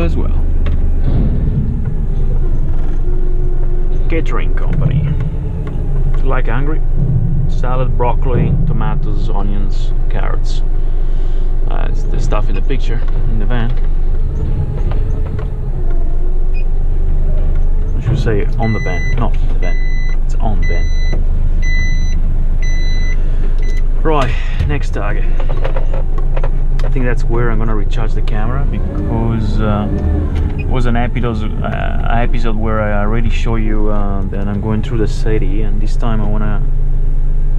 as well. Catering company. Like hungry? Salad, broccoli, tomatoes, onions, carrots. It's the stuff in the picture, in the van. I should say on the van, not the van. It's on the van. Right, next target. I think that's where I'm gonna recharge the camera, because it was an episode where I already show you that I'm going through the city, and this time I wanna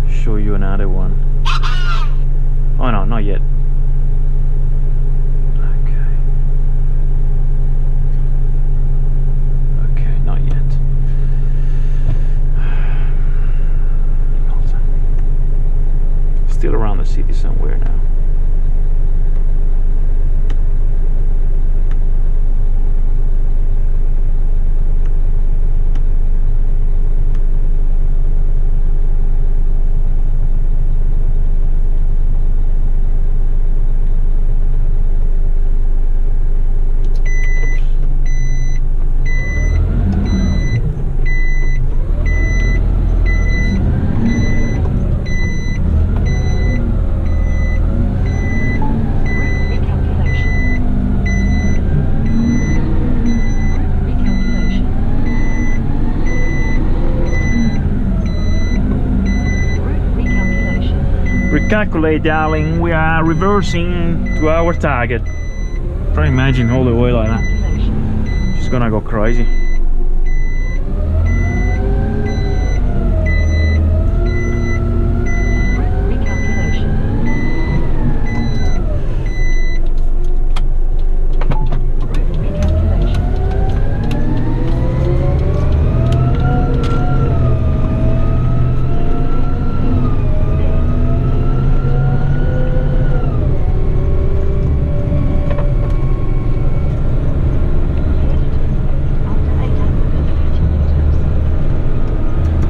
show you another one. Oh no, not yet. Okay, not yet. Still around the city somewhere now. Recalculate, darling, we are reversing to our target. Try to imagine all the way like that. She's gonna go crazy.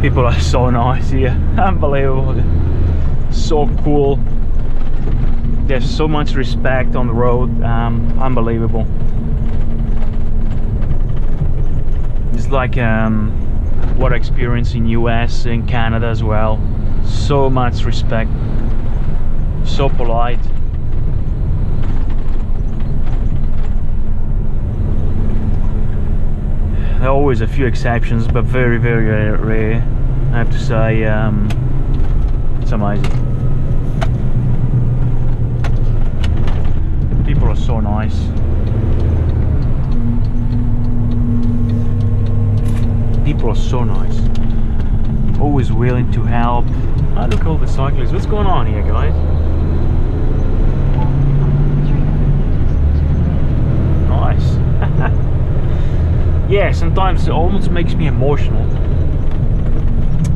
People are so nice here, unbelievable, so cool. There's so much respect on the road, unbelievable. It's like what I experienced in US and Canada as well. So much respect, so polite. There are always a few exceptions, but very, very rare. I have to say, it's amazing. People are so nice. People are so nice. Always willing to help. Ah, look at all the cyclists. What's going on here, guys? Nice. Yeah, sometimes it almost makes me emotional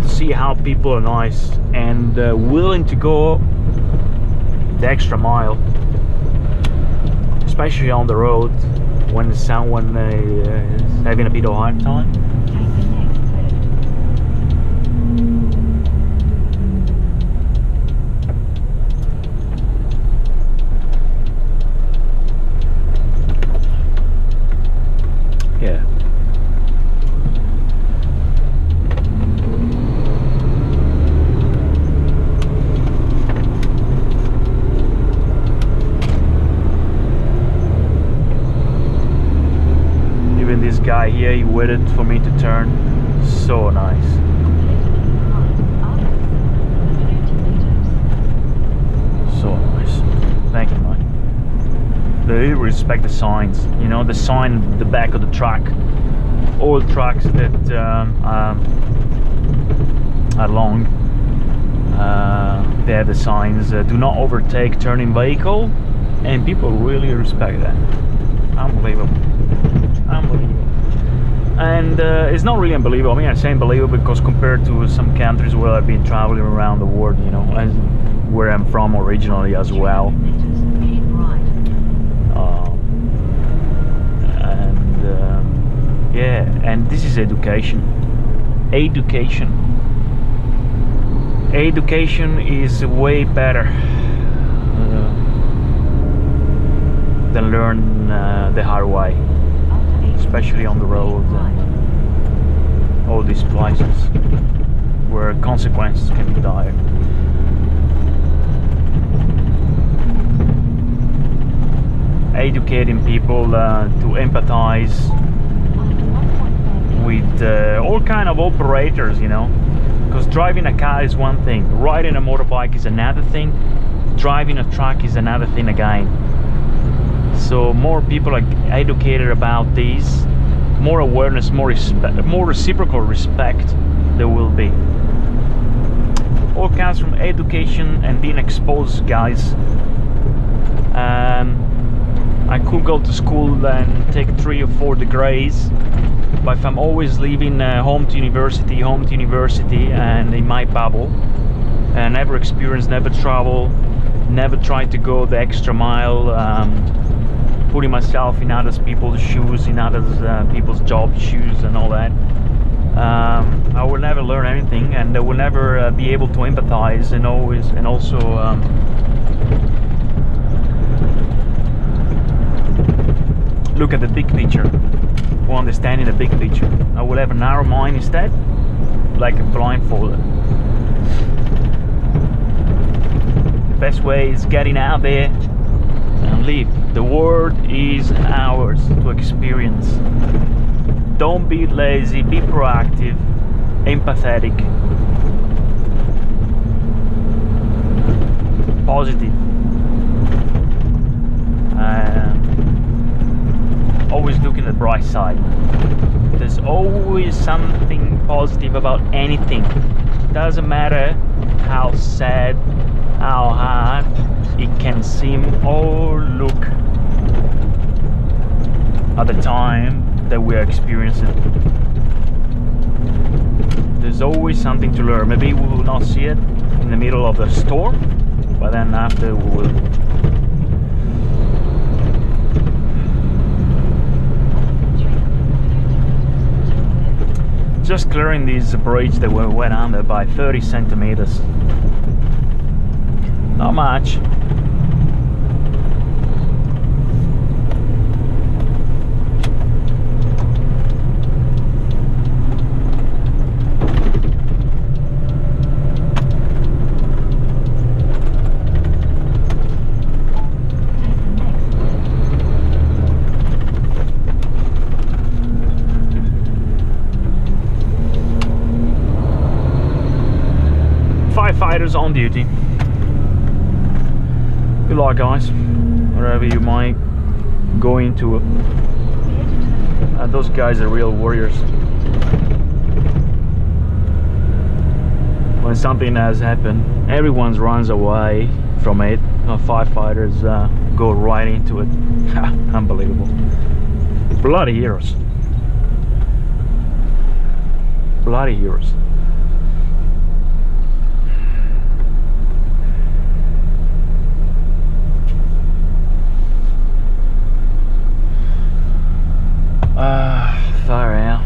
to see how people are nice and willing to go the extra mile, especially on the road when someone is having a bit of a hard time. Yeah. This guy here, he waited for me to turn. So nice. So nice. Thank you, man. They really respect the signs. You know, the sign at the back of the truck. All trucks that are long, they have the signs, do not overtake turning vehicle, and people really respect that. Unbelievable. Unbelievable. And it's not really unbelievable. I mean, I say unbelievable because compared to some countries where I've been traveling around the world, you know, and where I'm from originally as well. Yeah, and this is education. Education is way better than learn the hard way. especially on the road and all these places where consequences can be dire. Educating people to empathize with all kind of operators, you know, because driving a car is one thing, riding a motorbike is another thing, driving a truck is another thing again. So more people are educated about these, more awareness, more reciprocal respect there will be. All comes from education and being exposed, guys. I could go to school and take 3 or 4 degrees, but if I'm always leaving home to university, and in my bubble, and never experience, never travel, never try to go the extra mile, putting myself in other people's shoes, in other people's job shoes and all that, I will never learn anything, and I will never be able to empathize and also look at the big picture, or understanding the big picture. I will have a narrow mind instead, like a blindfolded. The best way is getting out there and live. The world is ours to experience. Don't be lazy, be proactive, empathetic, positive. Always look at the bright side. There's always something positive about anything. Doesn't matter how sad, how hard it can seem or look at the time that we're experiencing. There's always something to learn. Maybe we will not see it in the middle of the storm, but then after we will. Just clearing this bridge that we went under by 30 centimeters. Not much. Firefighters on duty. Good luck, guys, wherever you might go into. Those guys are real warriors. When something has happened, everyone runs away from it. Firefighters go right into it. Unbelievable. Bloody heroes. Bloody heroes. Far out.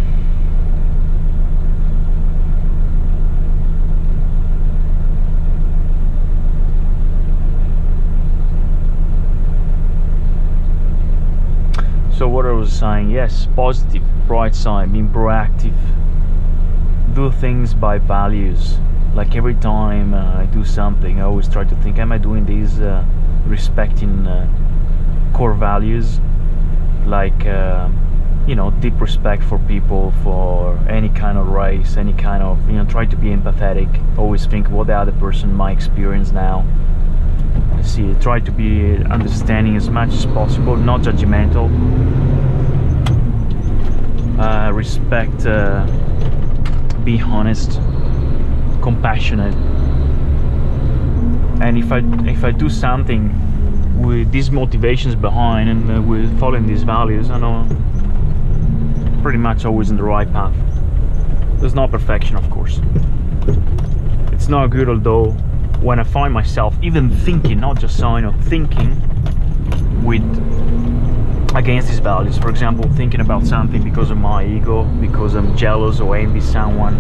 So what I was saying, yes, positive, bright side, being proactive, do things by values. Like every time I do something, I always try to think, am I doing these respecting core values, like you know, deep respect for people, for any kind of race, any kind of, you know, try to be empathetic, always think what the other person might experience now. See, try to be understanding as much as possible, not judgmental. Respect, be honest, compassionate. And if I do something with these motivations behind and with following these values, I know pretty much always in the right path. There's no perfection, of course. It's not good, although when I find myself even thinking, not just saying, or thinking with against these values. For example, thinking about something because of my ego, because I'm jealous or envy someone,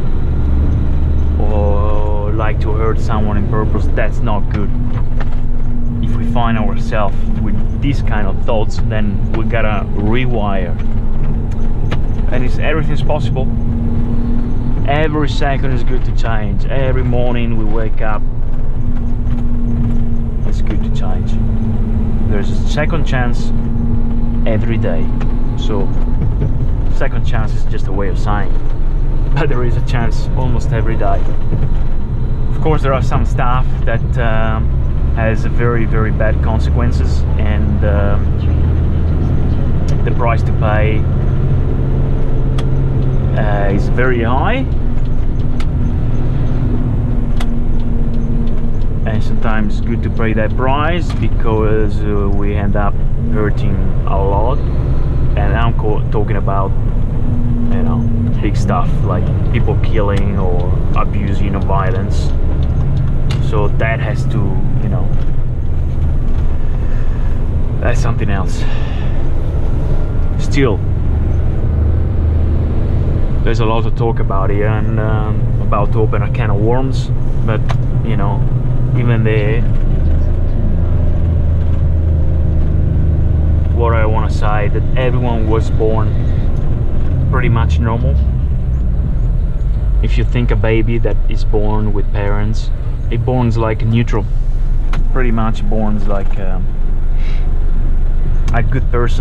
or like to hurt someone in purpose. That's not good. If we find ourselves with these kind of thoughts, then we gotta rewire. and everything's possible. Every second is good to change. Every morning we wake up, it's good to change. There's a second chance every day. So second chance is just a way of saying, but there is a chance almost every day. Of course, there are some stuff that has very, very bad consequences, and the price to pay is very high, and sometimes it's good to pay that price because we end up hurting a lot. And I'm talking about, you know, big stuff like people killing or abusing or violence. So that has to, you know, that's something else. Still, there's a lot to talk about here, and about to open a can of worms, but you know, even there, what I want to say, that everyone was born pretty much normal. If you think a baby that is born with parents, it borns like neutral, pretty much borns like a good person.